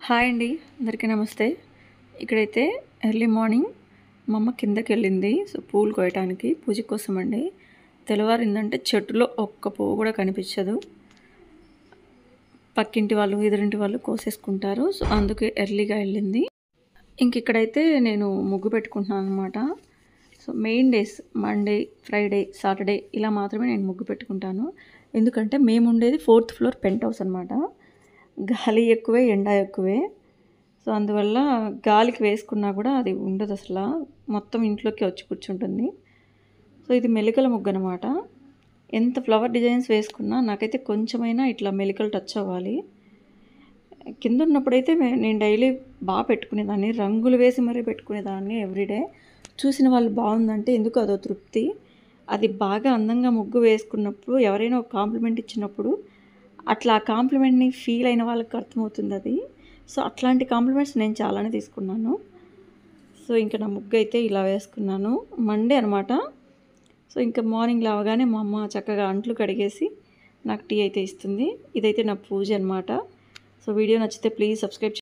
Hi అండి, అందరికీ నమస్తే. ఇక్కడైతే ఎర్లీ మార్నింగ్ మా అమ్మ కిందకెళ్ళింది. సో పూలు కోయటానికి పూజ కోసం అండి. తెల్లవారిందంటే చెట్టులో ఒక్క పువ్వు కూడా కనిపించదు. పక్కింటి వాళ్ళు ఎదురింటి వాళ్ళు కోసేసుకుంటారు. సో అందుకే ఎర్లీగా వెళ్ళింది. ఇంక ఇక్కడైతే నేను ముగ్గు పెట్టుకుంటున్నాను అనమాట. So main days Monday, Friday, Saturday ఇలా మాత్రమే నేను ముగ్గు పెట్టుకుంటాను. ఎందుకంటే మేము ఉండేది 4th ఫ్లోర్ పెంట్ హౌస్ అనమాట. గాలి ఎక్కువే, ఎండ ఎక్కువే. సో అందువల్ల గాలికి వేసుకున్నా కూడా అది ఉండదు అసలు, మొత్తం ఇంట్లోకి వచ్చి కూర్చుంటుంది. సో ఇది మెలికల ముగ్గు అనమాట. ఎంత ఫ్లవర్ డిజైన్స్ వేసుకున్నా నాకైతే కొంచెమైనా ఇట్లా మెలికలు టచ్ అవ్వాలి. కింద ఉన్నప్పుడైతే నేను డైలీ బాగా పెట్టుకునేదాన్ని, రంగులు వేసి మరీ పెట్టుకునేదాన్ని ఎవ్రీడే. చూసిన వాళ్ళు బాగుందంటే ఎందుకు అదో తృప్తి. అది బాగా అందంగా ముగ్గు వేసుకున్నప్పుడు ఎవరైనా ఒక కాంప్లిమెంట్ ఇచ్చినప్పుడు అట్లా ఆ కాంప్లిమెంట్ని ఫీల్ అయిన వాళ్ళకి అర్థమవుతుంది అది. సో అట్లాంటి కాంప్లిమెంట్స్ నేను చాలానే తీసుకున్నాను. సో ఇంకా నా ముగ్గు అయితే ఇలా వేసుకున్నాను. మండే అనమాట. సో ఇంకా మార్నింగ్ లేవగానే మా అమ్మ చక్కగా అంట్లు కడిగేసి నాకు టీ అయితే ఇస్తుంది. ఇదైతే నా పూజ అనమాట. సో వీడియో నచ్చితే ప్లీజ్ సబ్స్క్రైబ్